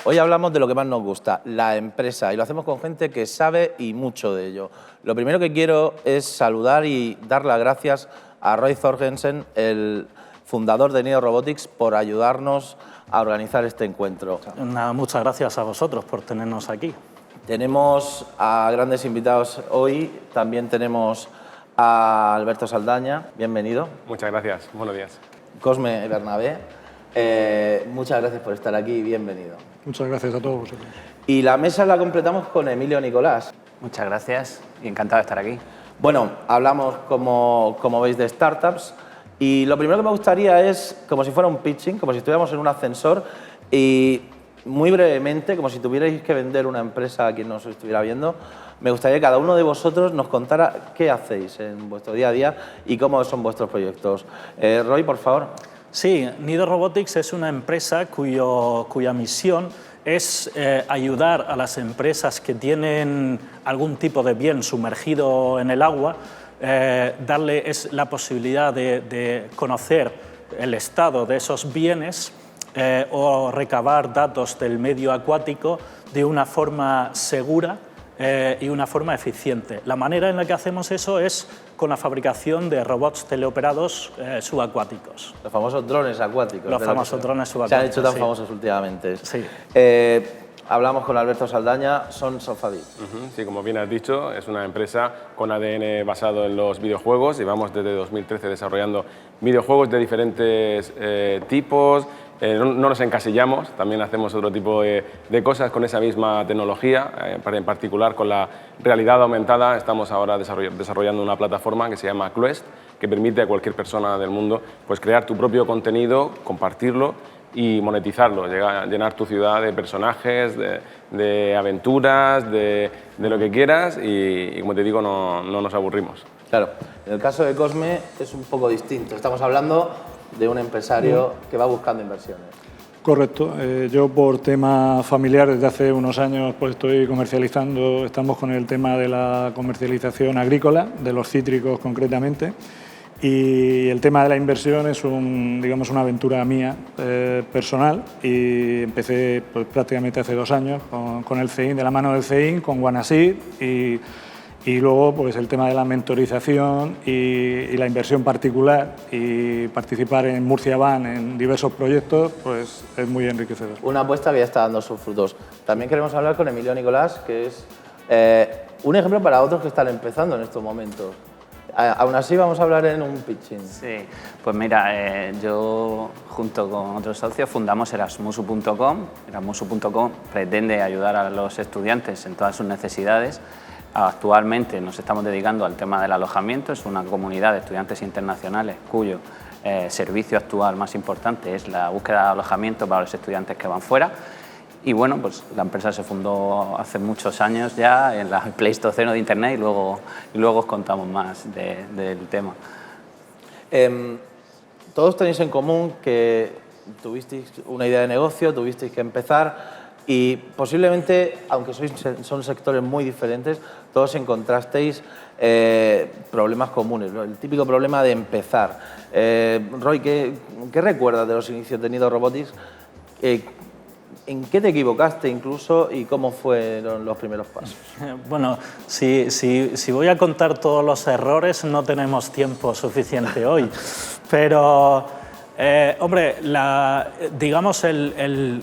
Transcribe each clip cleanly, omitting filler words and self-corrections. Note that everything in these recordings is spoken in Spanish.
Hoy hablamos de lo que más nos gusta, la empresa, y lo hacemos con gente que sabe y mucho de ello. Lo primero que quiero es saludar y dar las gracias a Roy Thorgensen, el fundador de Nido Robotics, por ayudarnos a organizar este encuentro. Nada, muchas gracias a vosotros por tenernos aquí. Tenemos a grandes invitados hoy, también tenemos a Alberto Saldaña, bienvenido. Muchas gracias, buenos días. Cosme Bernabé, muchas gracias por estar aquí y bienvenido. Muchas gracias a todos vosotros. Y la mesa la completamos con Emilio Nicolás. Muchas gracias y encantado de estar aquí. Bueno, hablamos, como veis, de startups y lo primero que me gustaría es, como si fuera un pitching, como si estuviéramos en un ascensor y muy brevemente, como si tuvierais que vender una empresa a quien nos estuviera viendo, me gustaría que cada uno de vosotros nos contara qué hacéis en vuestro día a día y cómo son vuestros proyectos. Roy, por favor. Sí, Nido Robotics es una empresa cuya misión es ayudar a las empresas que tienen algún tipo de bien sumergido en el agua, darles la posibilidad de conocer el estado de esos bienes o recabar datos del medio acuático de una forma segura y una forma eficiente. La manera en la que hacemos eso es con la fabricación de robots teleoperados subacuáticos. Los famosos drones acuáticos. Los famosos drones subacuáticos. Se han hecho tan sí. famosos últimamente. Sí. Hablamos con Alberto Saldaña, Sons of Fabric. Sí, como bien has dicho, es una empresa con ADN basado en los videojuegos. Llevamos desde 2013 desarrollando videojuegos de diferentes tipos. No nos encasillamos, también hacemos otro tipo de cosas con esa misma tecnología, en particular con la realidad aumentada. Estamos ahora desarrollando una plataforma que se llama Quest, que permite a cualquier persona del mundo pues, crear tu propio contenido, compartirlo y monetizarlo, llenar tu ciudad de personajes, de aventuras, de lo que quieras y como te digo, no nos aburrimos. Claro, en el caso de Cosme es un poco distinto. Estamos hablando de un empresario que va buscando inversiones. Correcto. Yo por tema familiar desde hace unos años pues estoy comercializando, estamos con el tema de la comercialización agrícola, de los cítricos concretamente, y el tema de la inversión es digamos una aventura mía personal y empecé pues, prácticamente hace 2 años con el CEIN, de la mano del CEIN, con Guanaseed y luego pues el tema de la mentorización y la inversión particular y participar en Murcia Van en diversos proyectos pues es muy enriquecedor. Una apuesta que ya está dando sus frutos. También queremos hablar con Emilio Nicolás, que es un ejemplo para otros que están empezando en estos momentos. Aún así vamos a hablar en un pitching. Sí, pues mira, yo junto con otros socios fundamos Erasmusu.com. Erasmusu.com pretende ayudar a los estudiantes en todas sus necesidades. Actualmente nos estamos dedicando al tema del alojamiento, es una comunidad de estudiantes internacionales cuyo servicio actual más importante es la búsqueda de alojamiento para los estudiantes que van fuera. Y bueno, pues la empresa se fundó hace muchos años ya en la Pleistoceno de Internet y luego os contamos más del tema. Todos tenéis en común que tuvisteis una idea de negocio, tuvisteis que empezar y posiblemente, aunque son sectores muy diferentes, todos encontrasteis problemas comunes, ¿no? El típico problema de empezar. Roy, ¿qué recuerdas de los inicios de Nido Robotics? ¿En qué te equivocaste incluso y cómo fueron los primeros pasos? Bueno, si voy a contar todos los errores no tenemos tiempo suficiente hoy, pero hombre, digamos el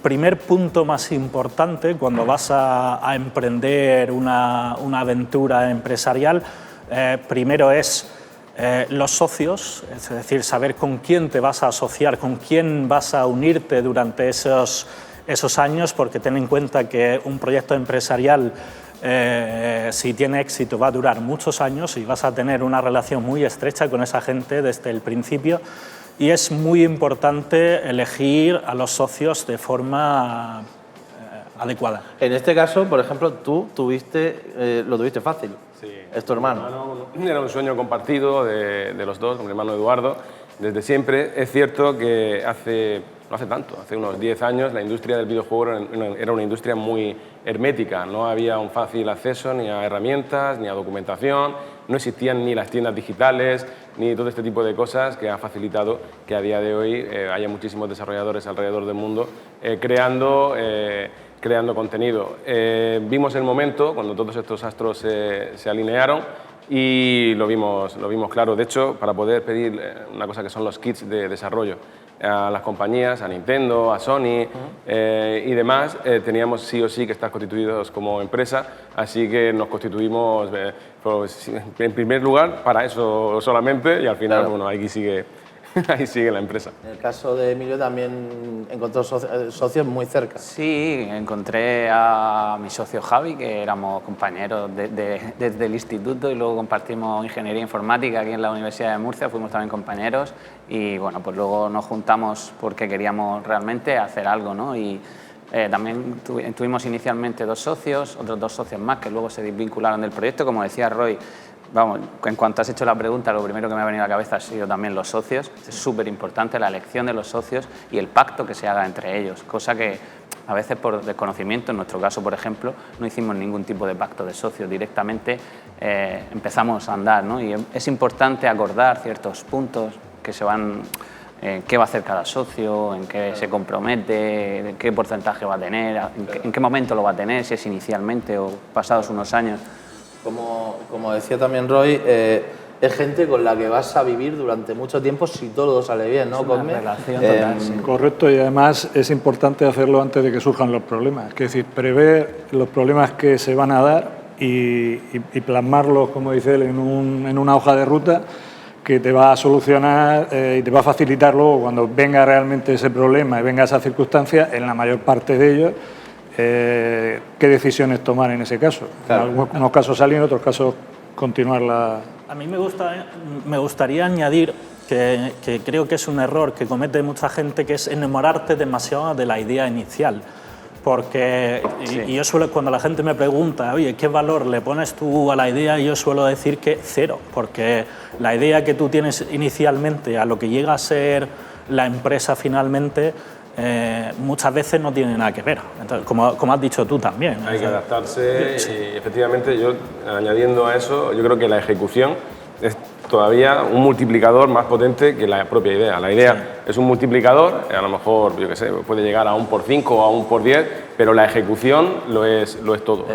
primer punto más importante cuando vas a emprender una aventura empresarial, primero es los socios, es decir, saber con quién te vas a asociar, con quién vas a unirte durante esos años, porque ten en cuenta que un proyecto empresarial, si tiene éxito, va a durar muchos años y vas a tener una relación muy estrecha con esa gente desde el principio. Y es muy importante elegir a los socios de forma adecuada. En este caso, por ejemplo, tú lo tuviste fácil. Sí. Es tu hermano. Era un sueño compartido de los dos, con mi hermano Eduardo, desde siempre. Es cierto que no hace tanto, hace unos 10 años, la industria del videojuego era una industria muy hermética. No había un fácil acceso ni a herramientas, ni a documentación, no existían ni las tiendas digitales, ni todo este tipo de cosas que ha facilitado que a día de hoy haya muchísimos desarrolladores alrededor del mundo creando contenido. Vimos el momento cuando todos estos astros se alinearon y lo vimos claro. De hecho, para poder pedir una cosa que son los kits de desarrollo a las compañías, a Nintendo, a Sony y demás, teníamos sí o sí que estar constituidos como empresa, así que nos constituimos pues, en primer lugar para eso solamente y al final, claro. bueno, ahí sigue la empresa. En el caso de Emilio también encontró socios muy cerca. Sí, encontré a mi socio Javi, que éramos compañeros desde el instituto y luego compartimos ingeniería informática aquí en la Universidad de Murcia, fuimos también compañeros y bueno, pues luego nos juntamos porque queríamos realmente hacer algo, ¿no? Y también tuvimos inicialmente 2 socios, otros 2 socios más que luego se desvincularon del proyecto, como decía Roy. Vamos, en cuanto has hecho la pregunta, lo primero que me ha venido a la cabeza ha sido también los socios. Es súper importante la elección de los socios y el pacto que se haga entre ellos, cosa que a veces por desconocimiento, en nuestro caso, por ejemplo, no hicimos ningún tipo de pacto de socios, directamente empezamos a andar, ¿no? Y es importante acordar ciertos puntos que se van, qué va a hacer cada socio, en qué se compromete, qué porcentaje va a tener, en qué momento lo va a tener, si es inicialmente o pasados unos años. Como decía también Roy, es gente con la que vas a vivir durante mucho tiempo si todo sale bien, ¿no? Es una relación total, sí. Correcto, y además es importante hacerlo antes de que surjan los problemas. Es decir, prever los problemas que se van a dar y plasmarlos, como dice él, en una hoja de ruta que te va a solucionar y te va a facilitar luego cuando venga realmente ese problema y venga esa circunstancia, en la mayor parte de ellos, qué decisiones tomar en ese caso. Claro. En algunos casos salir, en otros casos continuar la... A mí me gustaría añadir que creo que es un error que comete mucha gente, que es enamorarte demasiado de la idea inicial. Porque Sí. y yo suelo, cuando la gente me pregunta, oye, ¿qué valor le pones tú a la idea? Yo suelo decir que 0, porque la idea que tú tienes inicialmente a lo que llega a ser la empresa finalmente, muchas veces no tiene nada que ver. Entonces, como has dicho tú también. Hay que adaptarse y efectivamente yo, añadiendo a eso, yo creo que la ejecución es todavía un multiplicador más potente que la propia idea. La idea es un multiplicador, a lo mejor, yo qué sé, puede llegar a 1 por 5 o a 1 por 10, pero la ejecución lo es todo.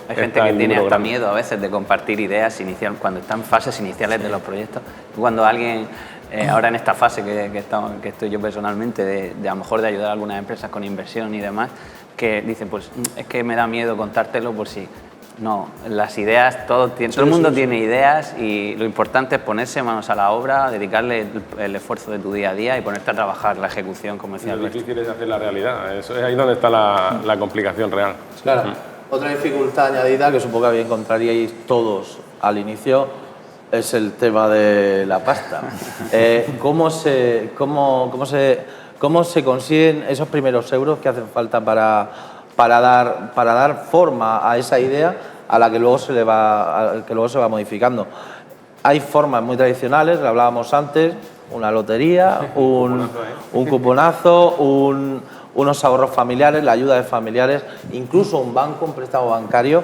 Hay gente que tiene hasta miedo a veces de compartir ideas cuando están en fases iniciales de los proyectos. Cuando alguien, ahora en esta fase que estoy yo personalmente, de a lo mejor de ayudar a algunas empresas con inversión y demás, que dicen, pues es que me da miedo contártelo por si... No, las ideas, todo el mundo tiene ideas y lo importante es ponerse manos a la obra, dedicarle el esfuerzo de tu día a día y ponerte a trabajar la ejecución, como decía Lo Alberto. difícil es hacer la realidad, eso es ahí donde está la complicación real. Claro. Otra dificultad añadida que supongo que encontraríais todos al inicio es el tema de la pasta. ¿Cómo se consiguen esos primeros euros que hacen falta para dar forma a esa idea a la que luego se va modificando? Hay formas muy tradicionales, lo hablábamos antes, una lotería, un cuponazo, unos ahorros familiares, la ayuda de familiares, incluso un banco, un préstamo bancario,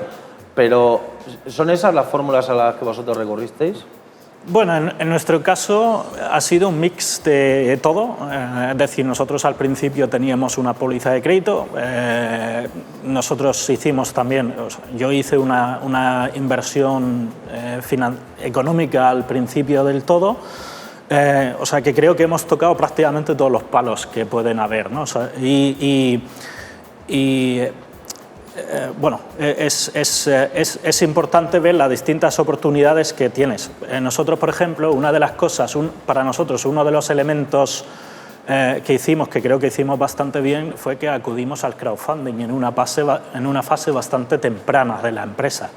pero ¿son esas las fórmulas a las que vosotros recurristeis? Bueno, en nuestro caso ha sido un mix de todo, es decir, nosotros al principio teníamos una póliza de crédito, nosotros hicimos también, yo hice una inversión económica al principio del todo, o sea que creo que hemos tocado prácticamente todos los palos que pueden haber, ¿no? O sea, bueno, es importante ver las distintas oportunidades que tienes. Nosotros, por ejemplo, una de las cosas, para nosotros, uno de los elementos que hicimos, que creo que hicimos bastante bien, fue que acudimos al crowdfunding en una fase bastante temprana de la empresa.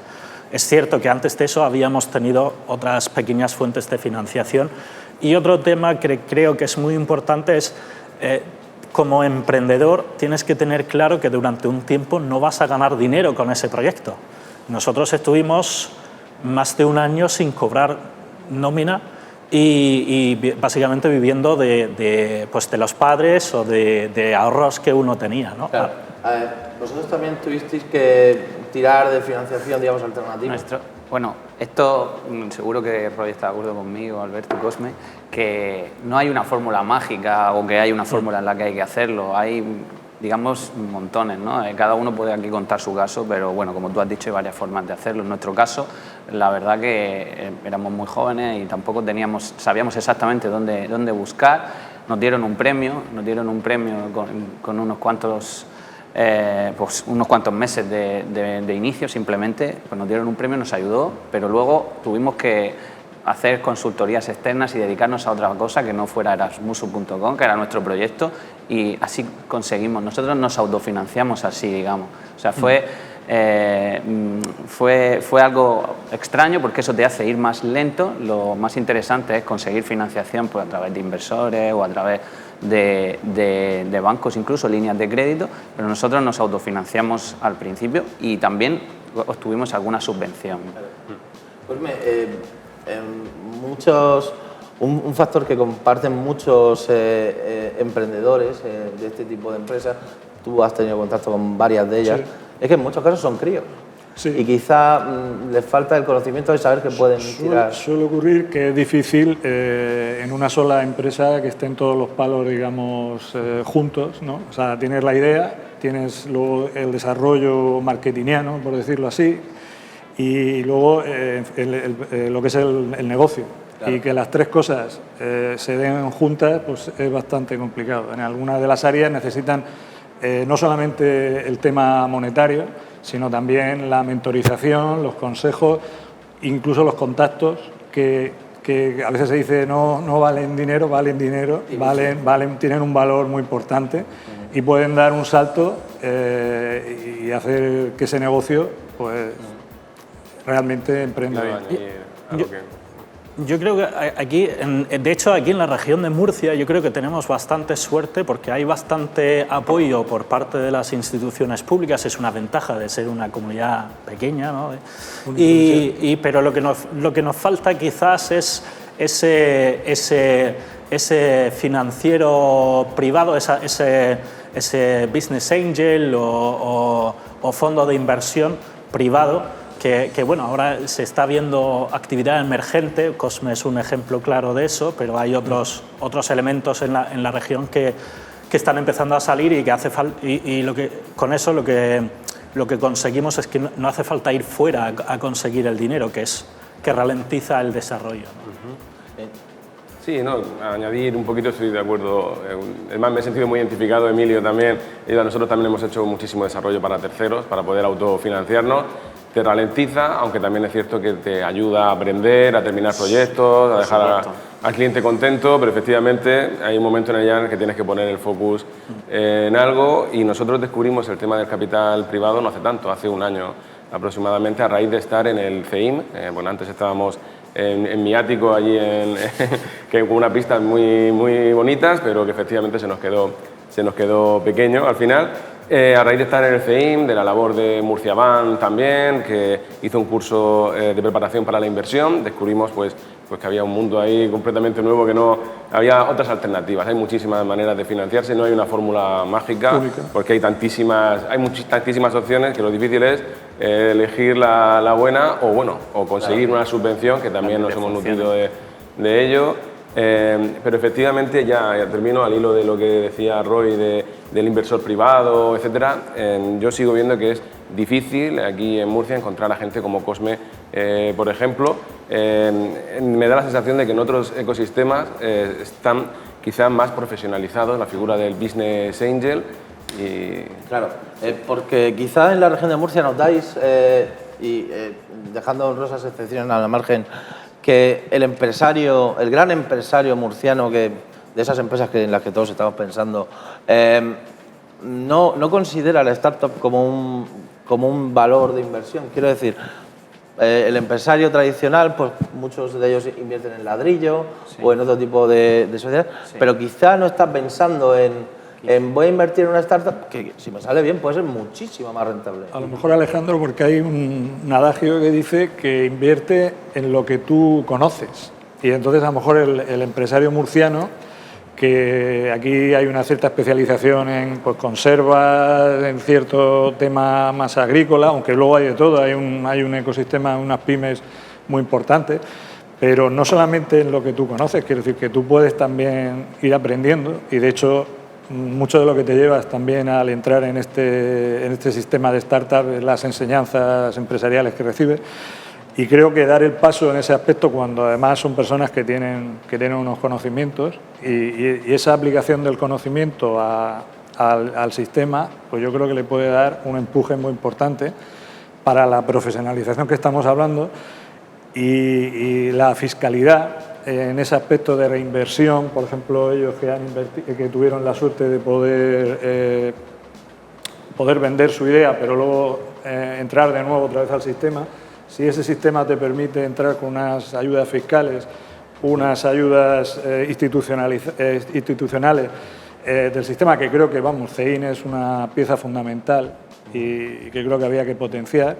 Es cierto que antes de eso habíamos tenido otras pequeñas fuentes de financiación. Y otro tema que creo que es muy importante es... como emprendedor tienes que tener claro que durante un tiempo no vas a ganar dinero con ese proyecto. Nosotros estuvimos más de un año sin cobrar nómina y básicamente viviendo de los padres o de ahorros que uno tenía, ¿no? Claro. Vosotros también tuvisteis que tirar de financiación, digamos, alternativa. Bueno, esto seguro que Roy está de acuerdo conmigo, Alberto, Cosme, que no hay una fórmula mágica o que hay una fórmula en la que hay que hacerlo. Hay, digamos, montones, ¿no? Cada uno puede aquí contar su caso, pero bueno, como tú has dicho, hay varias formas de hacerlo. En nuestro caso, la verdad que éramos muy jóvenes y tampoco sabíamos exactamente dónde buscar. Nos dieron un premio con unos cuantos meses de inicio, simplemente pues nos dieron un premio, nos ayudó, pero luego tuvimos que hacer consultorías externas y dedicarnos a otra cosa que no fuera Erasmusu.com, que era nuestro proyecto, y así conseguimos. Nosotros nos autofinanciamos así, digamos. O sea, fue algo extraño porque eso te hace ir más lento. Lo más interesante es conseguir financiación pues, a través de inversores o a través de bancos, incluso líneas de crédito, pero nosotros nos autofinanciamos al principio y también obtuvimos alguna subvención. Pues un factor que comparten muchos emprendedores de este tipo de empresas, tú has tenido contacto con varias de ellas, es que en muchos casos son críos. Sí. Y quizá les falta el conocimiento de saber que pueden tirar. Suele ocurrir que es difícil en una sola empresa que estén todos los palos, digamos, juntos, ¿no? O sea, tienes la idea, tienes el desarrollo marketingiano, por decirlo así, y luego lo que es el negocio. Claro. Y que las tres cosas se den juntas, pues es bastante complicado. En algunas de las áreas necesitan no solamente el tema monetario, sino también la mentorización, los consejos, incluso los contactos, que a veces se dice no valen dinero, tienen un valor muy importante y pueden dar un salto y hacer que ese negocio pues realmente emprenda bien. Yo creo que aquí, de hecho aquí en la región de Murcia, yo creo que tenemos bastante suerte porque hay bastante apoyo por parte de las instituciones públicas, es una ventaja de ser una comunidad pequeña, ¿no? Pero lo que nos falta quizás es ese financiero privado, ese business angel o fondo de inversión privado. Que bueno, ahora se está viendo actividad emergente, Cosme es un ejemplo claro de eso, pero hay otros elementos en la región que están empezando a salir y que hace falta, con eso lo que conseguimos es que no hace falta ir fuera a conseguir el dinero, que ralentiza el desarrollo, ¿no? Sí, no, añadir un poquito, estoy de acuerdo. Además, me he sentido muy identificado, Emilio también. Y nosotros también hemos hecho muchísimo desarrollo para terceros, para poder autofinanciarnos. Te ralentiza, aunque también es cierto que te ayuda a aprender, a terminar proyectos, a dejar al cliente contento, pero efectivamente hay un momento en el que tienes que poner el focus en algo y nosotros descubrimos el tema del capital privado no hace tanto, hace un año aproximadamente, a raíz de estar en el CEIM. Bueno, antes estábamos en mi ático allí, con unas pistas muy bonitas, pero que efectivamente se nos quedó pequeño al final. A raíz de estar en el CEIM, de la labor de Murciaban también, que hizo un curso de preparación para la inversión, descubrimos pues que había un mundo ahí completamente nuevo, que no había otras alternativas. Hay muchísimas maneras de financiarse, no hay una fórmula mágica, porque hay tantísimas opciones que lo difícil es elegir la buena o conseguir una subvención, que también nos hemos nutrido de ello. Pero efectivamente, ya termino al hilo de lo que decía Roy del inversor privado, etcétera. Yo sigo viendo que es difícil aquí en Murcia encontrar a gente como Cosme, por ejemplo. Me da la sensación de que en otros ecosistemas están quizás más profesionalizados la figura del business angel. Claro, porque quizás en la región de Murcia notáis, dejando honrosas excepciones a la margen, que el gran empresario murciano, de esas empresas en las que todos estamos pensando, no considera la startup como un valor de inversión. Quiero decir, el empresario tradicional, pues muchos de ellos invierten en ladrillo o en otro tipo de sociedad, pero quizá no está pensando en voy a invertir en una startup que, si me sale bien, puede ser muchísimo más rentable. A lo mejor, Alejandro, porque hay un adagio que dice que invierte en lo que tú conoces. Y entonces, a lo mejor, el empresario murciano que aquí hay una cierta especialización en pues, conservas, en cierto tema más agrícola, aunque luego hay de todo, hay un ecosistema, unas pymes muy importantes, pero no solamente en lo que tú conoces, quiero decir que tú puedes también ir aprendiendo y de hecho mucho de lo que te llevas también al entrar en este sistema de startup es las enseñanzas empresariales que recibes. Y creo que dar el paso en ese aspecto cuando además son personas que tienen unos conocimientos y esa aplicación del conocimiento al sistema, pues yo creo que le puede dar un empuje muy importante para la profesionalización que estamos hablando y la fiscalidad en ese aspecto de reinversión. Por ejemplo, ellos que tuvieron la suerte de poder vender su idea, pero luego entrar de nuevo otra vez al sistema. Si ese sistema te permite entrar con unas ayudas fiscales, unas ayudas institucionales del sistema, que creo que, vamos, CEIN es una pieza fundamental y que creo que había que potenciar,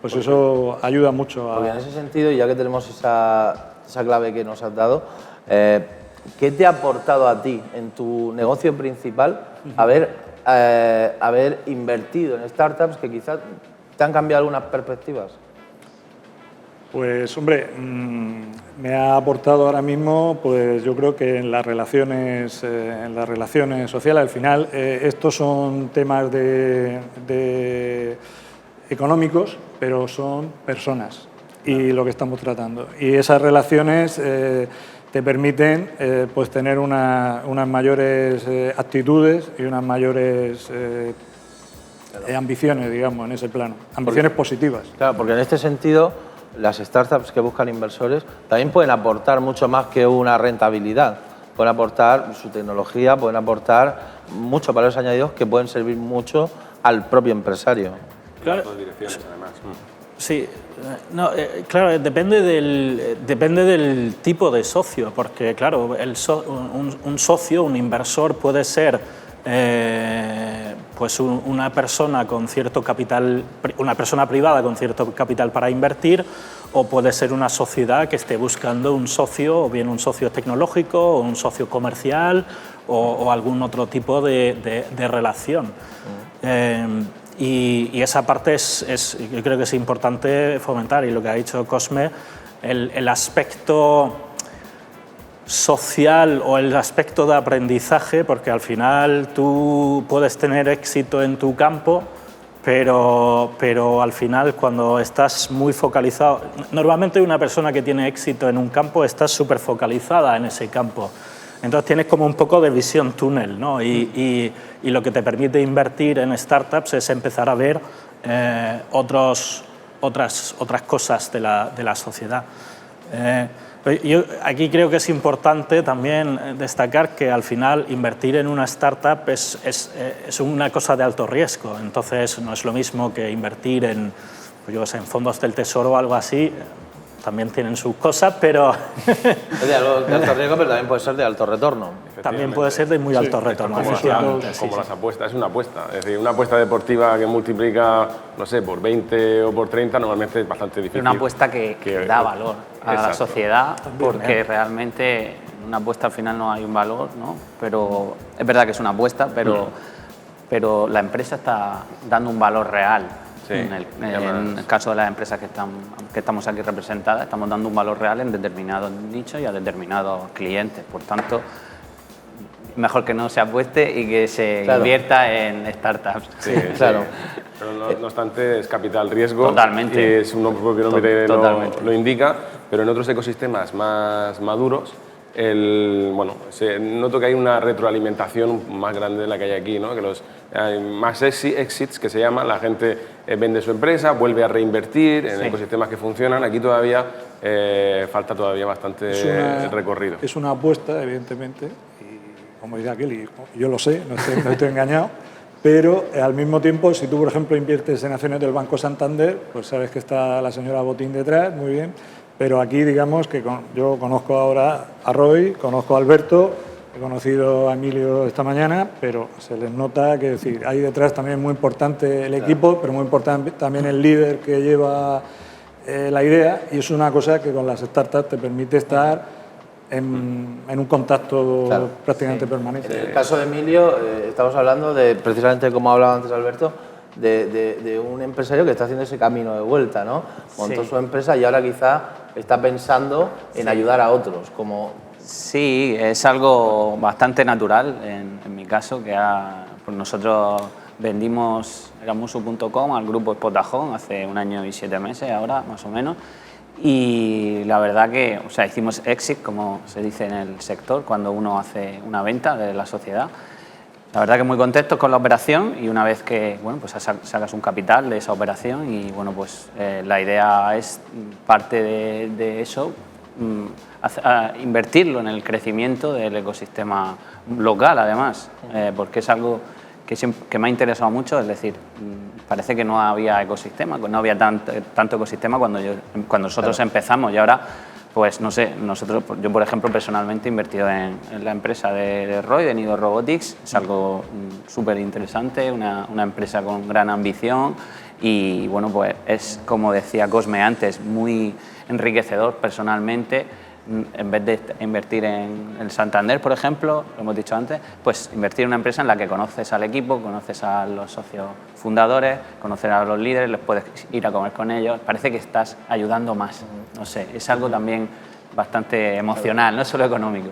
pues eso ayuda mucho. Porque en ese sentido, ya que tenemos esa clave que nos has dado, ¿qué te ha aportado a ti en tu negocio principal haber invertido en startups que quizás te han cambiado algunas perspectivas? Pues, hombre, me ha aportado ahora mismo, pues yo creo que en las relaciones sociales, al final, estos son temas económicos, pero son personas y lo que estamos tratando. Y esas relaciones te permiten pues tener unas mayores actitudes y unas mayores ambiciones, digamos, en ese plano. Ambiciones positivas. Claro, porque en este sentido, las startups que buscan inversores también pueden aportar mucho más que una rentabilidad. Pueden aportar su tecnología, pueden aportar muchos valores añadidos que pueden servir mucho al propio empresario. Claro. Las dos direcciones, además. Sí, no, claro, depende del tipo de socio, porque claro, un socio, un inversor puede ser pues una persona con cierto capital, una persona privada con cierto capital para invertir, o puede ser una sociedad que esté buscando un socio, o bien un socio tecnológico, o un socio comercial, o algún otro tipo de relación. Y esa parte yo creo que es importante fomentar, y lo que ha dicho Cosme, el aspecto social o el aspecto de aprendizaje, porque al final tú puedes tener éxito en tu campo, pero al final cuando estás muy focalizado, normalmente una persona que tiene éxito en un campo está súper focalizada en ese campo. Entonces tienes como un poco de visión túnel, ¿no? Y lo que te permite invertir en startups es empezar a ver otras cosas de la sociedad. Yo aquí creo que es importante también destacar que al final invertir en una startup es una cosa de alto riesgo. Entonces no es lo mismo que invertir en, pues yo sé, en fondos del tesoro o algo así. También tienen sus cosas, pero... Es de alto riesgo, pero también puede ser de alto retorno. También puede ser de muy alto retorno. Como las apuestas, es una apuesta. Es decir, una apuesta deportiva que multiplica, no sé, por 20 o por 30, normalmente es bastante difícil. Una apuesta que da valor a la sociedad, porque realmente en una apuesta al final no hay un valor, ¿no? Pero es verdad que es una apuesta, pero la empresa está dando un valor real. Sí, en el caso de las empresas que estamos aquí representadas, estamos dando un valor real en determinados nichos y a determinados clientes. Por tanto, mejor que no se apueste y que se invierta en startups. Sí, claro. Pero no obstante, es capital riesgo. Totalmente. Y es un propio nombre lo indica, pero en otros ecosistemas más maduros, noto que hay una retroalimentación más grande de la que hay aquí, ¿no? Que hay más exits, que se llama, la gente vende su empresa, vuelve a reinvertir en ecosistemas que funcionan. Aquí todavía falta todavía bastante recorrido. Es una apuesta, evidentemente, y como dice aquel, yo lo sé, no estoy engañado, pero al mismo tiempo, si tú, por ejemplo, inviertes en acciones del Banco Santander, pues sabes que está la señora Botín detrás, muy bien, pero aquí, digamos, que yo conozco ahora a Roy, conozco a Alberto, he conocido a Emilio esta mañana, pero se les nota que, decir, hay detrás también muy importante el equipo, pero muy importante también el líder que lleva la idea, y es una cosa que con las startups te permite estar en un contacto Claro, prácticamente permanente. En el caso de Emilio, estamos hablando de, precisamente como hablaba antes Alberto, de un empresario que está haciendo ese camino de vuelta, ¿no? Montó su empresa y ahora quizá está pensando en ayudar a otros, como... Sí, es algo bastante natural en mi caso, que pues nosotros vendimos Musu.com al grupo Spotajón hace 1 año y 7 meses ahora, más o menos, y la verdad que, o sea, hicimos exit, como se dice en el sector, cuando uno hace una venta de la sociedad. La verdad que muy contentos con la operación y una vez que, bueno, pues sacas un capital de esa operación y, bueno, pues la idea es parte de eso, invertirlo en el crecimiento del ecosistema local, además, porque es algo que me ha interesado mucho, es decir, parece que no había ecosistema, que no había tanto ecosistema cuando nosotros empezamos y ahora, pues no sé, yo por ejemplo personalmente he invertido en la empresa de Roy, de Nido Robotics, es algo súper interesante, una empresa con gran ambición y bueno, pues es como decía Cosme antes, muy enriquecedor personalmente. En vez de invertir en el Santander, por ejemplo, lo hemos dicho antes, pues invertir en una empresa en la que conoces al equipo, conoces a los socios fundadores, conocer a los líderes, les puedes ir a comer con ellos. Parece que estás ayudando más. No sé, es algo también bastante emocional, no solo económico.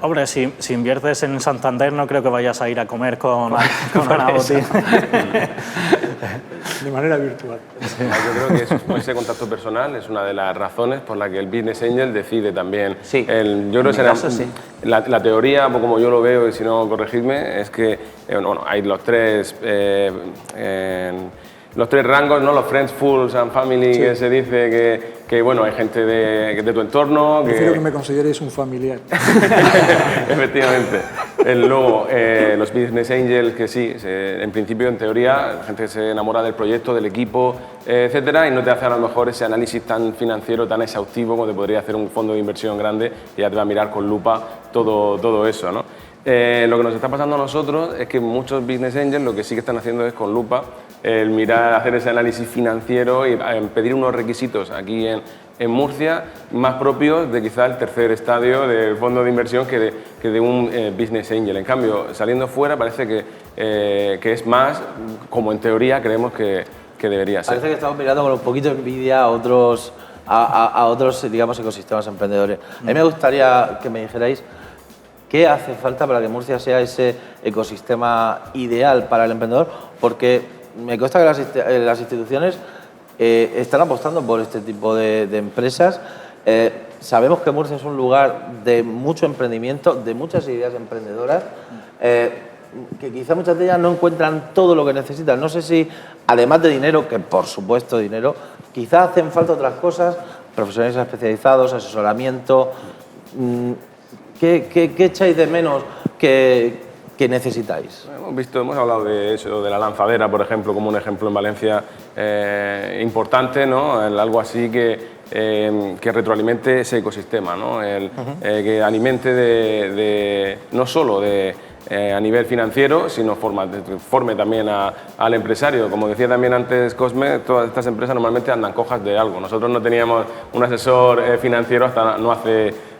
Hombre, si inviertes en Santander no creo que vayas a ir a comer con una botella. De manera virtual. Yo creo que ese contacto personal es una de las razones por la que el Business Angel decide también. Sí, Yo creo que la teoría, como yo lo veo, y si no corregidme, es que bueno, hay los tres rangos, ¿no? Los friends, fools and family, que se dice que bueno, hay gente de tu entorno. Prefiero que me consideréis un familiar. Efectivamente. Luego, los business angels, que sí, en principio, en teoría, la gente se enamora del proyecto, del equipo, etcétera, y no te hace a lo mejor ese análisis tan financiero, tan exhaustivo como te podría hacer un fondo de inversión grande y ya te va a mirar con lupa todo eso, ¿no? Lo que nos está pasando a nosotros es que muchos business angels lo que sí que están haciendo es con lupa el mirar, hacer ese análisis financiero y pedir unos requisitos aquí en Murcia más propios de quizá el tercer estadio del fondo de inversión que de un business angel. En cambio, saliendo fuera parece que es más como en teoría creemos que debería ser. Parece que estamos mirando con un poquito de envidia a otros digamos, ecosistemas emprendedores. A mí me gustaría que me dijerais ¿qué hace falta para que Murcia sea ese ecosistema ideal para el emprendedor? Porque me consta que las instituciones están apostando por este tipo de empresas. Sabemos que Murcia es un lugar de mucho emprendimiento, de muchas ideas emprendedoras, que quizá muchas de ellas no encuentran todo lo que necesitan. No sé si, además de dinero, que por supuesto dinero, quizá hacen falta otras cosas, profesionales especializados, asesoramiento. ¿Qué echáis de menos que necesitáis? Hemos hablado de eso, de la lanzadera, por ejemplo, como un ejemplo en Valencia importante, ¿no? Algo así que retroalimente ese ecosistema, ¿no? Que alimente no solo a nivel financiero, sino forme también al empresario. Como decía también antes Cosme, todas estas empresas normalmente andan cojas de algo. Nosotros no teníamos un asesor financiero hasta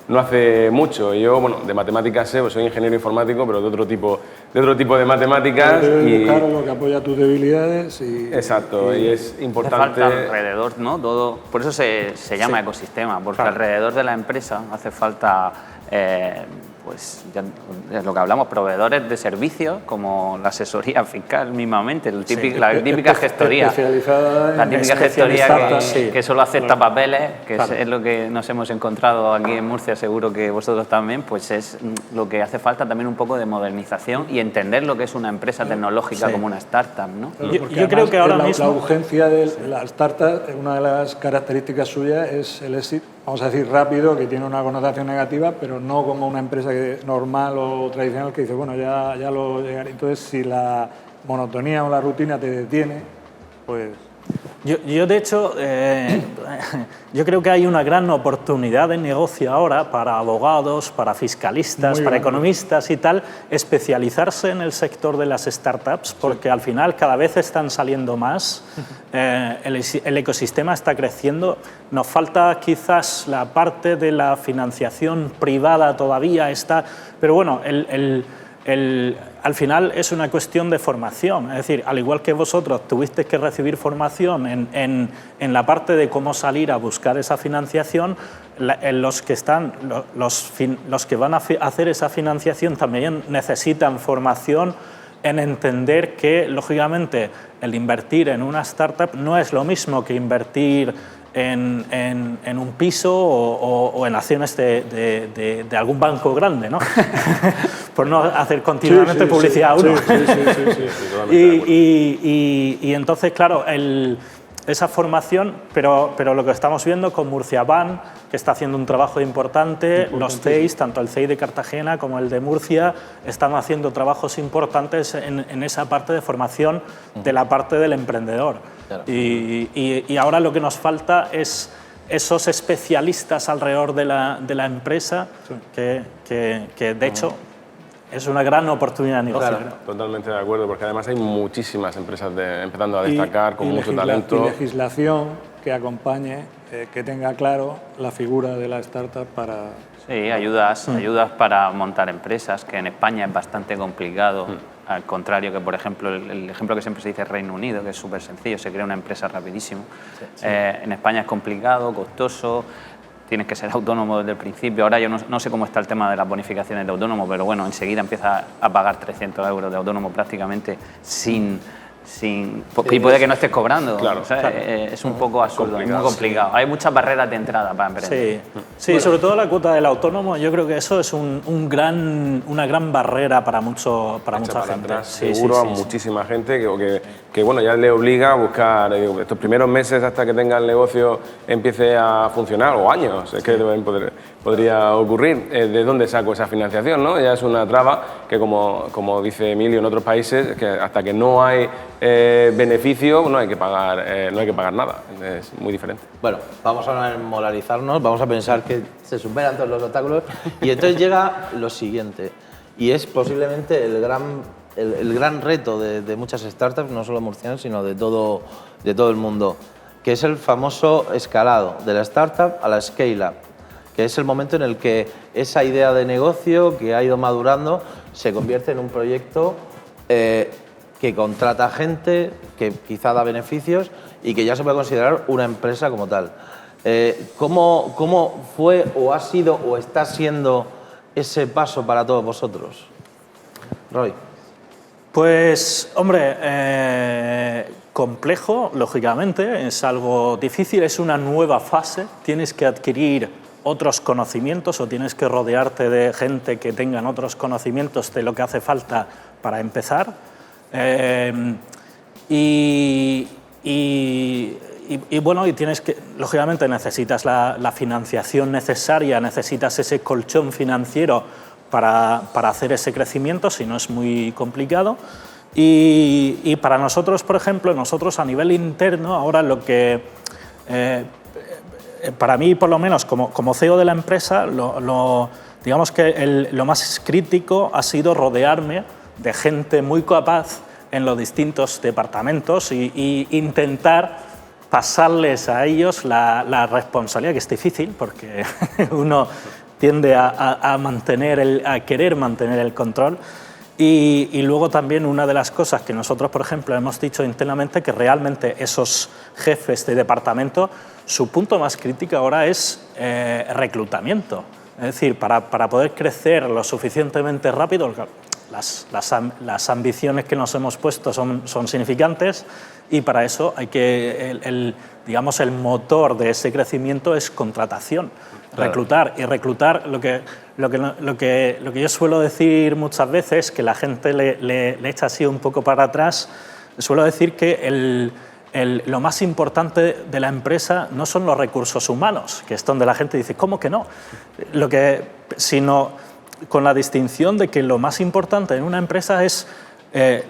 no hace mucho. Yo, bueno, de matemáticas sé, pues soy ingeniero informático, pero de otro tipo de matemáticas. Debes buscar lo que apoya tus debilidades. Exacto, y es importante. Hace falta alrededor, ¿no? Todo, por eso se llama ecosistema, porque alrededor de la empresa hace falta, pues ya es lo que hablamos, proveedores de servicios como la asesoría fiscal mismamente, la típica gestoría. La típica gestoría que solo acepta papeles, que es lo que nos hemos encontrado aquí en Murcia, seguro que vosotros también, pues es lo que hace falta también un poco de modernización y entender lo que es una empresa tecnológica como una startup, ¿no? Yo creo que ahora mismo... La urgencia de la startup, una de las características suyas es el éxito, vamos a decir rápido, que tiene una connotación negativa, pero no como una empresa normal o tradicional que dice, bueno, ya lo llegaré. Entonces, si la monotonía o la rutina te detiene, pues Yo de hecho, yo creo que hay una gran oportunidad de negocio ahora para abogados, para fiscalistas, para economistas y tal, especializarse en el sector de las startups, porque al final cada vez están saliendo más, el ecosistema está creciendo, nos falta quizás la parte de la financiación privada todavía, pero bueno, al final es una cuestión de formación, es decir, al igual que vosotros tuvisteis que recibir formación en la parte de cómo salir a buscar esa financiación, los que van a hacer esa financiación también necesitan formación en entender que, lógicamente, el invertir en una startup no es lo mismo que invertir en un piso o en acciones de algún banco grande, ¿no? Por no hacer continuamente publicidad a uno. Y entonces, claro, esa formación, pero lo que estamos viendo con Murcia Bank, que está haciendo un trabajo importante, los CEIs, tanto el CEI de Cartagena como el de Murcia, están haciendo trabajos importantes en esa parte de formación de la parte del emprendedor. Claro. Y ahora lo que nos falta es esos especialistas alrededor de la empresa que de hecho, es una gran oportunidad de negocio. Claro, totalmente de acuerdo, porque además hay muchísimas empresas empezando a destacar con mucho talento. Y legislación que acompañe, que tenga claro la figura de la startup para... Sí, ayudas para montar empresas, que en España es bastante complicado, al contrario que, por ejemplo, el ejemplo que siempre se dice es Reino Unido, que es súper sencillo, se crea una empresa rapidísimo. Sí. En España es complicado, costoso, tienes que ser autónomo desde el principio. Ahora yo no sé cómo está el tema de las bonificaciones de autónomo, pero bueno, enseguida empieza a pagar 300 euros de autónomo prácticamente y puede que no estés cobrando. Claro, o sea, claro. Es un poco absurdo, es muy complicado. Sí. Hay muchas barreras de entrada para emprender. Sí, bueno, sobre todo la cuota del autónomo, yo creo que eso es una gran barrera para mucha gente. Atrás, seguro a muchísima gente que bueno, ya le obliga a buscar estos primeros meses hasta que tenga el negocio empiece a funcionar, o años, es que podría ocurrir. ¿De dónde saco esa financiación? ¿No? Ya es una traba que, como dice Emilio en otros países, que hasta que no hay beneficio no hay que pagar nada, es muy diferente. Bueno, vamos a moralizarnos, vamos a pensar que se superan todos los obstáculos y entonces llega lo siguiente, y es posiblemente el gran reto de muchas startups, no solo murcianas, sino de todo el mundo, que es el famoso escalado de la startup a la scale-up, que es el momento en el que esa idea de negocio que ha ido madurando se convierte en un proyecto que contrata gente, que quizá da beneficios y que ya se puede considerar una empresa como tal. ¿Cómo fue o ha sido o está siendo ese paso para todos vosotros? Roy. Pues, hombre, complejo, lógicamente, es algo difícil, es una nueva fase, tienes que adquirir otros conocimientos o tienes que rodearte de gente que tengan otros conocimientos de lo que hace falta para empezar. Bueno, y tienes que, lógicamente necesitas la financiación necesaria, necesitas ese colchón financiero para hacer ese crecimiento, si no es muy complicado. Y para nosotros, por ejemplo, a nivel interno, ahora lo que, para mí por lo menos como CEO de la empresa, digamos que lo más crítico ha sido rodearme de gente muy capaz en los distintos departamentos y intentar pasarles a ellos la responsabilidad, que es difícil porque uno tiende a querer mantener el control. Y luego también una de las cosas que nosotros, por ejemplo, hemos dicho internamente, que realmente esos jefes de departamento, su punto más crítico ahora es reclutamiento. Es decir, para poder crecer lo suficientemente rápido, las ambiciones que nos hemos puesto son significantes y para eso hay que, digamos, el motor de ese crecimiento es contratación, reclutar. Y reclutar, lo que yo suelo decir muchas veces, que la gente le echa así un poco para atrás, suelo decir que lo más importante de la empresa no son los recursos humanos, que es donde la gente dice, ¿cómo que no? Sino con la distinción de que lo más importante en una empresa es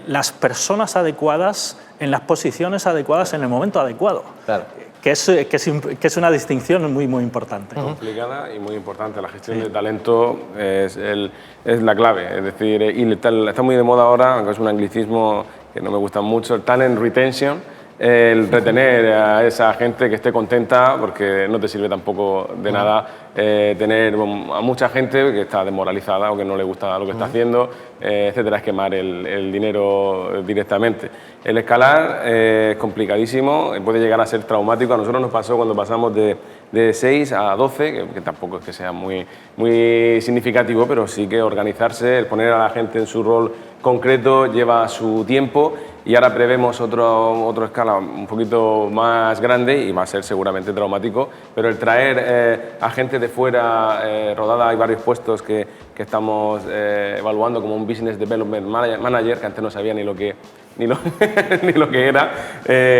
las personas adecuadas en las posiciones adecuadas en el momento adecuado. Claro. Que es una distinción muy, muy importante. Complicada y muy importante. La gestión de talento es la clave. Es decir, y está muy de moda ahora, aunque es un anglicismo que no me gusta mucho, el talent retention, el retener a esa gente que esté contenta, porque no te sirve tampoco de nada tener a mucha gente que está desmoralizada o que no le gusta lo que está haciendo, etcétera. Es quemar el dinero directamente. El escalar es complicadísimo, puede llegar a ser traumático. A nosotros nos pasó cuando pasamos de 6 a 12, que tampoco es que sea muy significativo, pero sí que organizarse, el poner a la gente en su rol concreto lleva su tiempo, y ahora prevemos otra escala un poquito más grande y va a ser seguramente traumático, pero el traer a gente de fuera rodada, hay varios puestos que estamos evaluando como un Business Development Manager, que antes no sabía ni lo que era,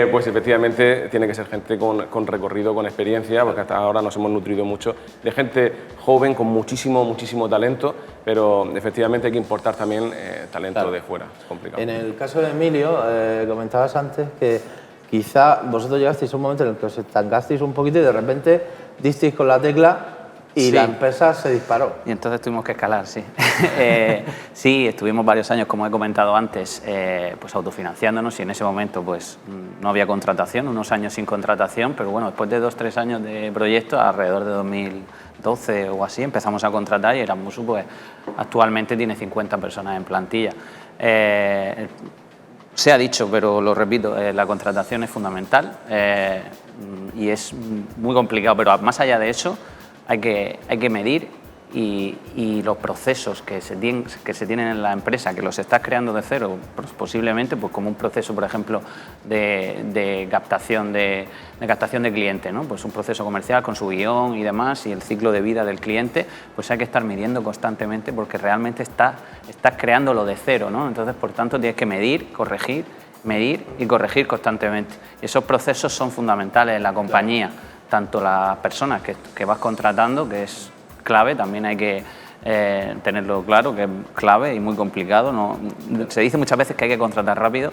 pues efectivamente tiene que ser gente con recorrido, con experiencia, porque hasta ahora nos hemos nutrido mucho de gente joven con muchísimo talento, pero efectivamente hay que importar también talento de fuera, es complicado. En el caso de Emilio, comentabas antes que quizá vosotros llegasteis a un momento en el que os estancasteis un poquito y de repente disteis con la tecla y la empresa se disparó. Y entonces tuvimos que escalar, sí. Sí, estuvimos varios años, como he comentado antes, pues autofinanciándonos, y en ese momento pues no había contratación, unos años sin contratación, pero bueno, después de 2-3 años de proyecto, alrededor de 2012 o así, empezamos a contratar, y Erasmus pues actualmente tiene 50 personas en plantilla. Se ha dicho, pero lo repito, la contratación es fundamental y es muy complicado, pero más allá de eso hay que medir, y los procesos que se tienen en la empresa, que los estás creando de cero, pues posiblemente pues como un proceso, por ejemplo, de captación de cliente, ¿no? Pues un proceso comercial con su guión y demás, y el ciclo de vida del cliente, pues hay que estar midiendo constantemente, porque realmente estás creándolo de cero, ¿no? Entonces, por tanto, tienes que medir y corregir constantemente. Y esos procesos son fundamentales en la compañía, tanto las personas que vas contratando, que es clave, también hay que tenerlo claro, que es clave y muy complicado. ¿No? Se dice muchas veces que hay que contratar rápido,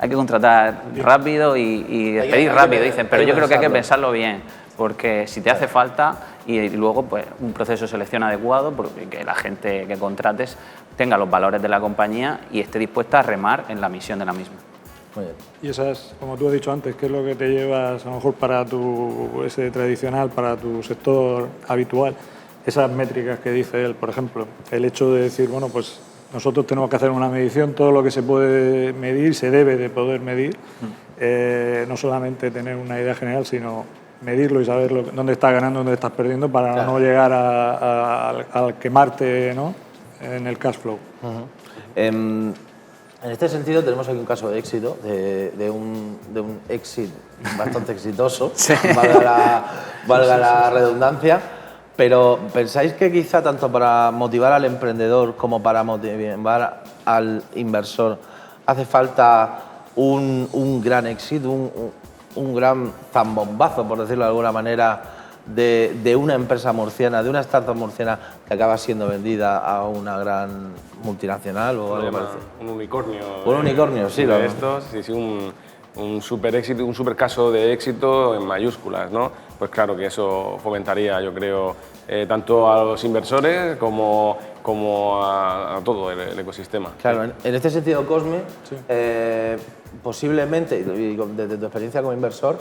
hay que contratar rápido y despedir rápido, dicen, pero yo creo que hay que pensarlo bien, porque si te hace falta, y luego pues un proceso de selección adecuado, porque que la gente que contrates tenga los valores de la compañía y esté dispuesta a remar en la misión de la misma. Y esas, como tú has dicho antes, ¿qué es lo que te llevas a lo mejor para ese tradicional, para tu sector habitual? Esas métricas que dice él, por ejemplo, el hecho de decir, bueno, pues nosotros tenemos que hacer una medición, todo lo que se puede medir, se debe de poder medir, no solamente tener una idea general, sino medirlo y saber dónde estás ganando, dónde estás perdiendo, para no llegar al quemarte, ¿no?, en el cash flow. En este sentido tenemos aquí un caso de éxito, de un exit bastante exitoso, sí. valga la redundancia, pero ¿pensáis que quizá tanto para motivar al emprendedor como para motivar al inversor hace falta un gran éxito, un gran zambombazo, por decirlo de alguna manera, de una empresa murciana, de una startup murciana que acaba siendo vendida a una gran multinacional o algo parecido? Un unicornio. Un unicornio, sí. De estos, sí, un super éxito, un super caso de éxito en mayúsculas, ¿no? Pues claro que eso fomentaría, yo creo, tanto a los inversores como a todo el ecosistema. Claro, en este sentido, Cosme, sí. Posiblemente, y desde tu experiencia como inversor,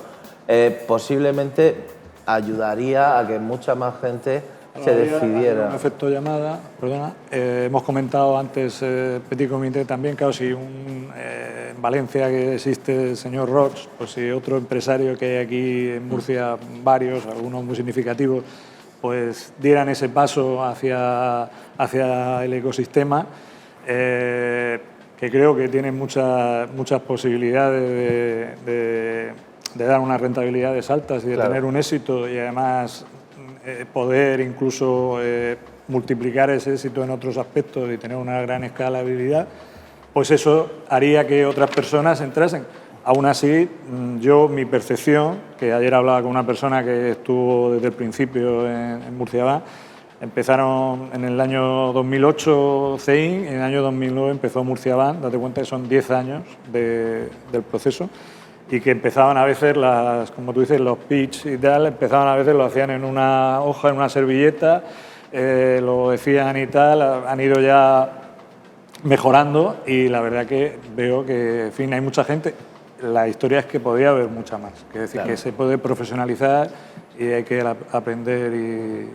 posiblemente ayudaría a que mucha más gente se decidiera. Un efecto llamada, perdona. Hemos comentado antes, Petit Comité también, claro, si en Valencia que existe el señor Rox, pues si otro empresario que hay aquí en Murcia, varios, algunos muy significativos, pues dieran ese paso hacia el ecosistema, que creo que tiene muchas posibilidades de dar unas rentabilidades altas y de tener un éxito, y además poder incluso multiplicar ese éxito en otros aspectos y tener una gran escalabilidad, pues eso haría que otras personas entrasen. Aún así, mi percepción, que ayer hablaba con una persona que estuvo desde el principio en Murcia, Empezaron en el año 2008 CEIN, en el año 2009 empezó Murciaban. Date cuenta que son 10 años del proceso, y que empezaban a veces, como tú dices, los pitch y tal, empezaban a veces, lo hacían en una hoja, en una servilleta, lo decían y tal, han ido ya mejorando, y la verdad que veo que, en fin, hay mucha gente. La historia es que podría haber mucha más, es decir, Claro. que se puede profesionalizar y hay que aprender y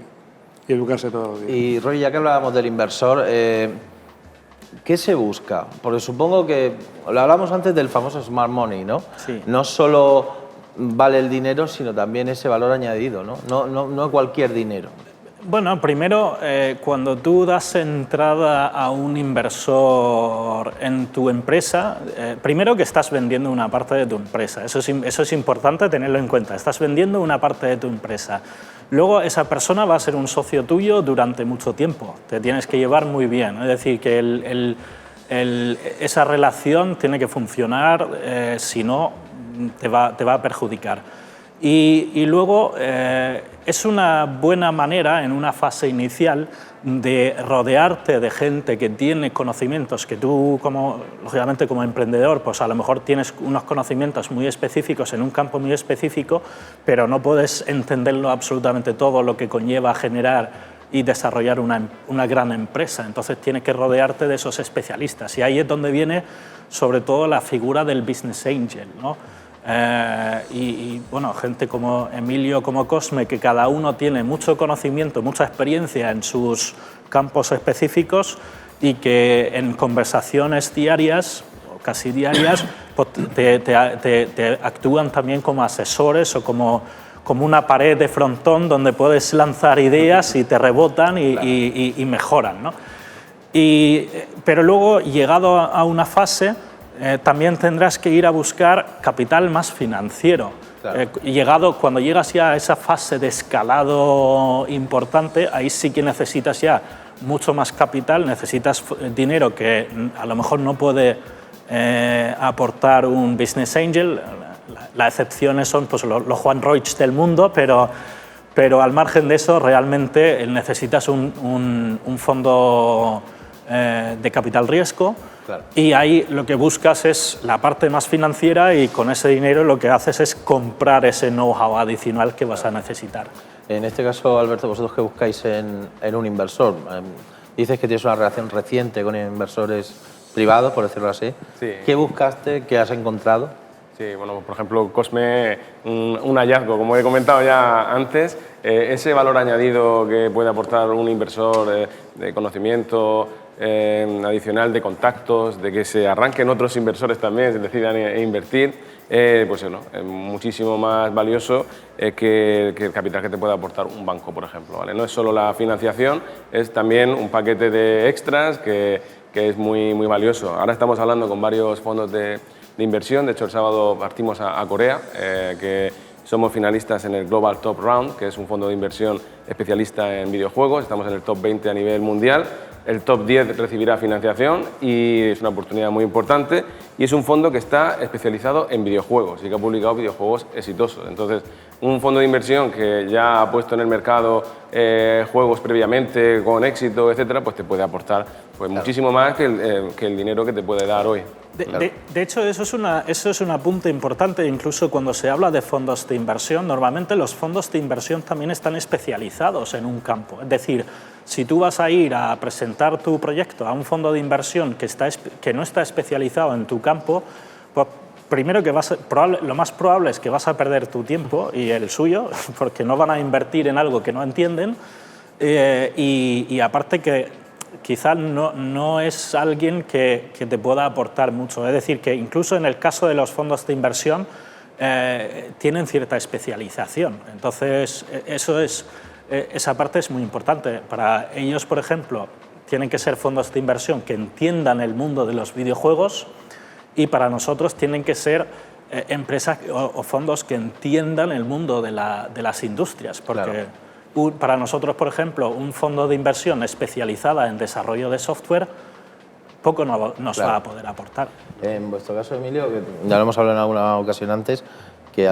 educarse todos los días. Y Roy, ya que hablábamos del inversor, ¿qué se busca? Porque supongo que lo hablamos antes del famoso smart money, ¿no? Sí. No solo vale el dinero, sino también ese valor añadido, ¿no? No cualquier dinero. Bueno, primero, cuando tú das entrada a un inversor en tu empresa, primero que estás vendiendo una parte de tu empresa. Eso es importante tenerlo en cuenta. Estás vendiendo una parte de tu empresa. Luego, esa persona va a ser un socio tuyo durante mucho tiempo. Te tienes que llevar muy bien. Es decir, que esa relación tiene que funcionar, si no, te va a perjudicar. Y luego es una buena manera en una fase inicial de rodearte de gente que tiene conocimientos que tú, lógicamente como emprendedor, pues a lo mejor tienes unos conocimientos muy específicos en un campo muy específico, pero no puedes entenderlo absolutamente todo lo que conlleva generar y desarrollar una gran empresa. Entonces tienes que rodearte de esos especialistas, y ahí es donde viene sobre todo la figura del business angel, ¿no? Bueno, gente como Emilio, como Cosme, que cada uno tiene mucho conocimiento, mucha experiencia en sus campos específicos, y que en conversaciones diarias o casi diarias pues te actúan también como asesores o como una pared de frontón donde puedes lanzar ideas y te rebotan y mejoran, ¿no? Pero luego, llegado a una fase, también tendrás que ir a buscar capital más financiero. Claro. Cuando llegas ya a esa fase de escalado importante, ahí sí que necesitas ya mucho más capital, necesitas dinero que a lo mejor no puede aportar un business angel. Las excepciones son pues, los Juan Roig del mundo, pero al margen de eso, realmente necesitas un fondo de capital riesgo. Claro. Y ahí lo que buscas es la parte más financiera, y con ese dinero lo que haces es comprar ese know-how adicional que vas a necesitar. En este caso, Alberto, ¿vosotros qué buscáis en un inversor? Dices que tienes una relación reciente con inversores privados, por decirlo así. Sí. ¿Qué buscaste? ¿Qué has encontrado? Sí, bueno, por ejemplo, Cosme, un hallazgo, como he comentado ya antes, ese valor añadido que puede aportar un inversor de conocimiento, adicional, de contactos, de que se arranquen otros inversores también, se decidan invertir, pues bueno, es muchísimo más valioso que el capital que te puede aportar un banco, por ejemplo, ¿vale? No es solo la financiación, es también un paquete de extras que es muy valioso. Ahora estamos hablando con varios fondos de inversión. De hecho, el sábado partimos a Corea, que somos finalistas en el Global Top Round, que es un fondo de inversión especialista en videojuegos. Estamos en el top 20 a nivel mundial. El top 10 recibirá financiación y es una oportunidad muy importante. Y es un fondo que está especializado en videojuegos y que ha publicado videojuegos exitosos. Entonces, un fondo de inversión que ya ha puesto en el mercado juegos previamente con éxito, etcétera, pues te puede aportar pues, claro, muchísimo más que el dinero que te puede dar hoy. De hecho, eso es un apunte importante. Incluso cuando se habla de fondos de inversión, normalmente los fondos de inversión también están especializados en un campo. Es decir, si tú vas a ir a presentar tu proyecto a un fondo de inversión que no está especializado en tu campo, pues primero que lo más probable es que vas a perder tu tiempo y el suyo, porque no van a invertir en algo que no entienden, y aparte que quizás no es alguien que te pueda aportar mucho. Es decir, que incluso en el caso de los fondos de inversión tienen cierta especialización. Entonces, esa parte es muy importante. Para ellos, por ejemplo, tienen que ser fondos de inversión que entiendan el mundo de los videojuegos, y para nosotros tienen que ser empresas o fondos que entiendan el mundo de las industrias. Porque claro, para nosotros, por ejemplo, un fondo de inversión especializada en desarrollo de software poco nos va a poder aportar. En vuestro caso, Emilio, que ya lo hemos hablado en alguna ocasión antes, que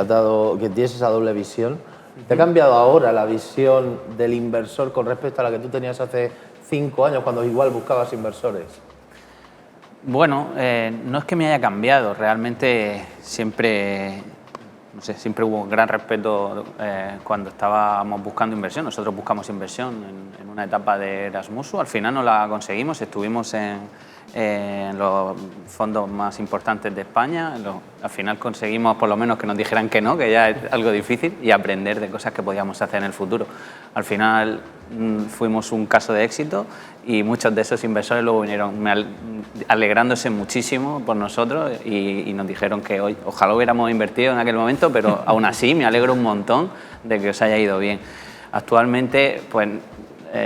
tienes esa doble visión, ¿Te ha cambiado ahora la visión del inversor con respecto a la que tú tenías hace 5 años, cuando igual buscabas inversores? Bueno, no es que me haya cambiado, realmente siempre, no sé, siempre hubo un gran respeto cuando estábamos buscando inversión. Nosotros buscamos inversión en una etapa de Erasmus, al final no la conseguimos, estuvimos en los fondos más importantes de España, al final conseguimos por lo menos que nos dijeran que no, que ya es algo difícil, y aprender de cosas que podíamos hacer en el futuro. Al final fuimos un caso de éxito y muchos de esos inversores luego vinieron alegrándose muchísimo por nosotros y nos dijeron que hoy ojalá hubiéramos invertido en aquel momento, pero aún así me alegro un montón de que os haya ido bien. Actualmente, pues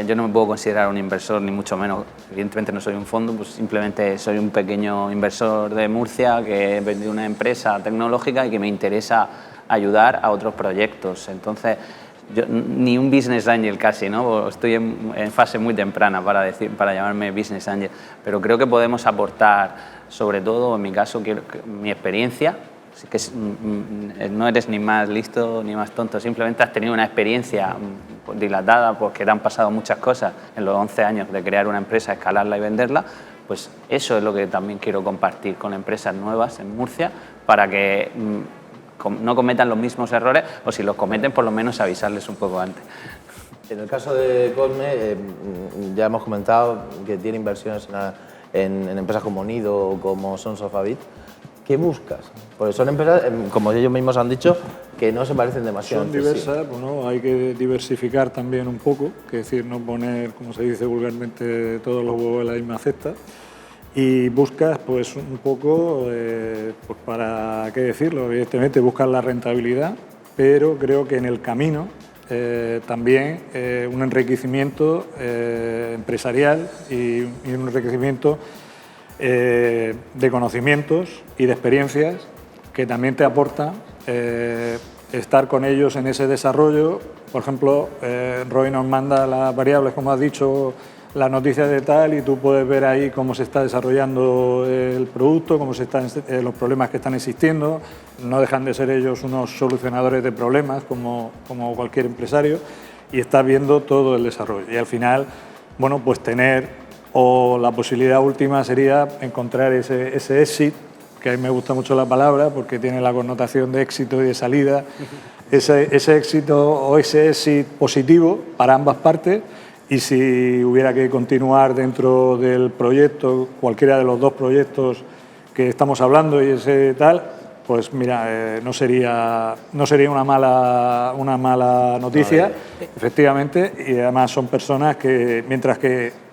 yo no me puedo considerar un inversor, ni mucho menos. Evidentemente no soy un fondo, pues simplemente soy un pequeño inversor de Murcia que he vendido una empresa tecnológica y que me interesa ayudar a otros proyectos. Entonces, yo, ni un business angel casi, ¿no? Estoy en fase muy temprana para llamarme business angel, pero creo que podemos aportar, sobre todo en mi caso, mi experiencia. Así que no eres ni más listo ni más tonto, simplemente has tenido una experiencia dilatada porque te han pasado muchas cosas en los 11 años de crear una empresa, escalarla y venderla. Pues eso es lo que también quiero compartir con empresas nuevas en Murcia para que no cometan los mismos errores, o si los cometen por lo menos avisarles un poco antes. En el caso de Cosme, ya hemos comentado que tiene inversiones en empresas como Nido o como Sons of a Bit. ¿Qué buscas? Porque son empresas, como ellos mismos han dicho, que no se parecen demasiado. Son diversas, bueno, hay que diversificar también un poco, que es decir, no poner, como se dice vulgarmente, todos los huevos en la misma cesta. Y buscas, pues, un poco, pues para qué decirlo, evidentemente buscas la rentabilidad, pero creo que en el camino también un enriquecimiento empresarial y un enriquecimiento de conocimientos y de experiencias que también te aportan estar con ellos en ese desarrollo. Por ejemplo, Roy nos manda las variables, como has dicho, las noticias de tal, y tú puedes ver ahí cómo se está desarrollando el producto, cómo se están los problemas que están existiendo. No dejan de ser ellos unos solucionadores de problemas como cualquier empresario, y estás viendo todo el desarrollo. Y al final, bueno, pues tener, o la posibilidad última sería encontrar ese exit, que a mí me gusta mucho la palabra porque tiene la connotación de éxito y de salida, ese éxito o ese exit positivo para ambas partes. Y si hubiera que continuar dentro del proyecto, cualquiera de los dos proyectos que estamos hablando y ese tal, pues mira, no sería una mala noticia, efectivamente, y además son personas que, mientras que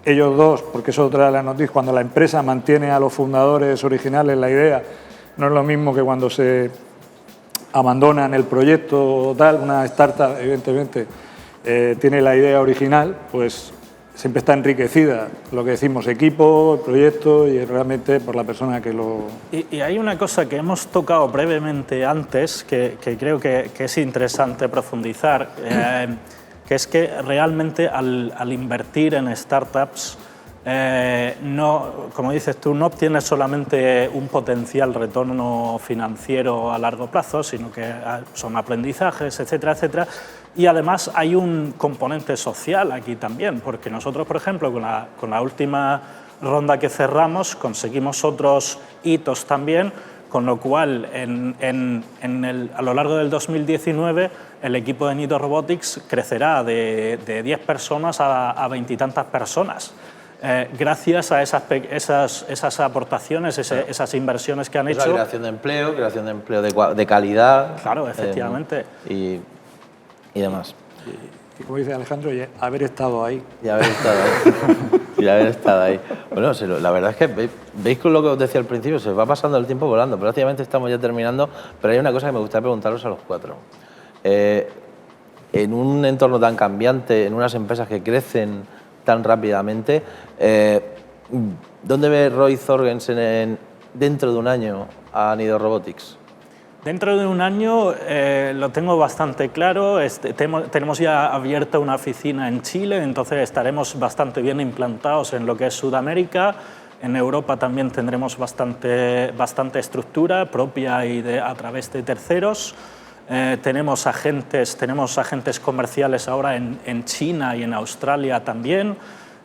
ellos dos, porque eso es otra de las noticias, cuando la empresa mantiene a los fundadores originales la idea, no es lo mismo que cuando se abandonan el proyecto o tal. Una startup, evidentemente, tiene la idea original, pues siempre está enriquecida, lo que decimos, equipo, el proyecto, y realmente por la persona que lo... Y hay una cosa que hemos tocado brevemente antes, que creo que es interesante profundizar, que es que realmente al invertir en startups, como dices tú, no obtienes solamente un potencial retorno financiero a largo plazo, sino que son aprendizajes, etcétera, etcétera. Y además hay un componente social aquí también, porque nosotros, por ejemplo, con la última ronda que cerramos, conseguimos otros hitos también, con lo cual a lo largo del 2019 el equipo de Nido Robotics crecerá de 10 personas a 20 y tantas personas. Gracias a esas aportaciones, esas inversiones que han hecho. Creación de empleo de calidad. Claro, efectivamente. Y demás. Y como dice Alejandro, haber estado ahí. Y haber estado ahí. Bueno, la verdad es que veis con lo que os decía al principio, se va pasando el tiempo volando. Prácticamente estamos ya terminando, pero hay una cosa que me gustaría preguntaros a los cuatro. En un entorno tan cambiante, en unas empresas que crecen tan rápidamente, ¿dónde ve Roy Thorgensen dentro de un año a Nido Robotics? Dentro de un año lo tengo bastante claro. Tenemos ya abierta una oficina en Chile, entonces estaremos bastante bien implantados en lo que es Sudamérica. En Europa también tendremos bastante estructura propia y a través de terceros. tenemos agentes comerciales ahora en China y en Australia también.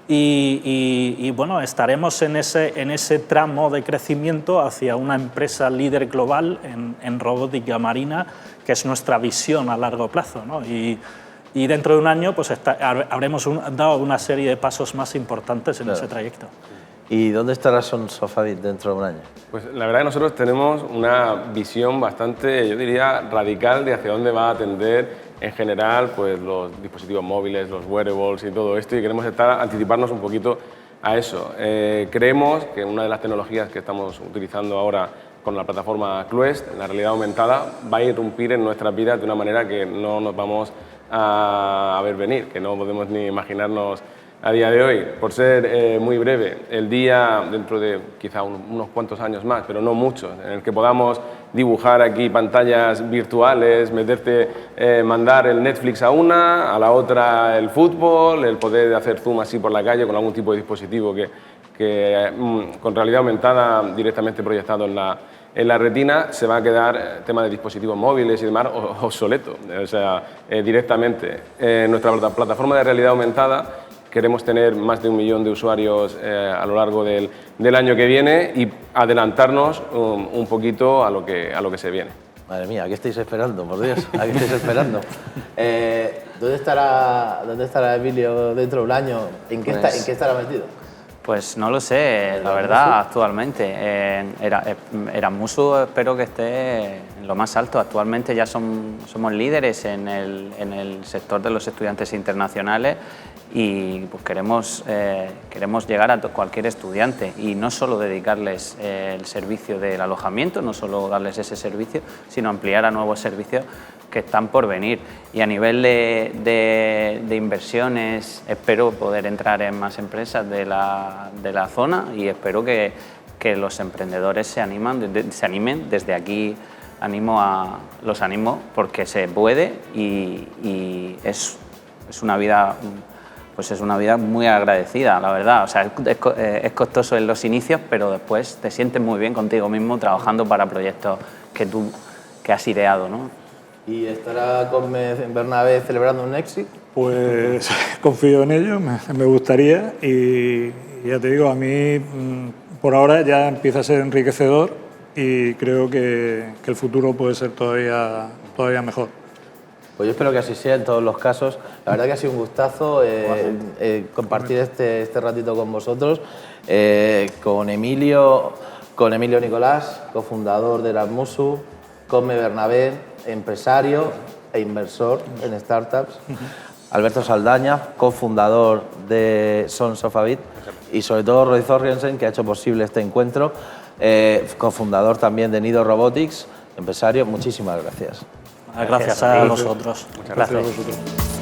Y bueno, estaremos en ese tramo de crecimiento hacia una empresa líder global en robótica marina, que es nuestra visión a largo plazo, ¿no? Y dentro de un año pues habremos dado una serie de pasos más importantes en ese trayecto. ¿Y dónde estará Sonsofabit dentro de un año? Pues la verdad que nosotros tenemos una visión bastante, yo diría, radical de hacia dónde va a atender en general pues, los dispositivos móviles, los wearables y todo esto, y queremos anticiparnos un poquito a eso. Creemos que una de las tecnologías que estamos utilizando ahora con la plataforma Quest, la realidad aumentada, va a irrumpir en nuestras vidas de una manera que no nos vamos a ver venir, que no podemos ni imaginarnos a día de hoy. Por ser muy breve, el día dentro de quizá unos cuantos años más, pero no muchos, en el que podamos dibujar aquí pantallas virtuales, mandar el Netflix a una, a la otra el fútbol, el poder hacer zoom así por la calle con algún tipo de dispositivo con realidad aumentada directamente proyectado en la retina, se va a quedar tema de dispositivos móviles y demás obsoleto. O sea, directamente. Nuestra plataforma de realidad aumentada queremos tener más de 1 millón de usuarios a lo largo del año que viene y adelantarnos un poquito a lo que se viene. Madre mía, ¿a qué estáis esperando? Por Dios, ¿a qué estáis esperando? ¿Dónde estará Emilio dentro de un año? ¿En qué estará metido? Pues no lo sé, la verdad, actualmente. Eramusu espero que esté en lo más alto. Actualmente ya somos líderes en el sector de los estudiantes internacionales y pues queremos llegar a cualquier estudiante y no solo dedicarles el servicio del alojamiento, no solo darles ese servicio, sino ampliar a nuevos servicios que están por venir. Y a nivel de inversiones espero poder entrar en más empresas de la zona y espero que los emprendedores se animen. Desde aquí los animo porque se puede y es una vida... Pues es una vida muy agradecida, la verdad. O sea, es costoso en los inicios, pero después te sientes muy bien contigo mismo trabajando para proyectos que has ideado, ¿no? ¿Y estará con Bernabé celebrando un éxito? Pues confío en ello, me gustaría y ya te digo, a mí por ahora ya empieza a ser enriquecedor y creo que el futuro puede ser todavía mejor. Pues yo espero que así sea en todos los casos. La verdad que ha sido un gustazo compartir este ratito con vosotros, con Emilio Nicolás, cofundador de Eramusu, Cosme Bernabé, empresario e inversor en startups, Alberto Saldaña, cofundador de Sonsofabit y sobre todo Roy Jorgensen, que ha hecho posible este encuentro, cofundador también de Nido Robotics, empresario. Muchísimas gracias. Gracias a vosotros. Muchas gracias. Gracias a vosotros.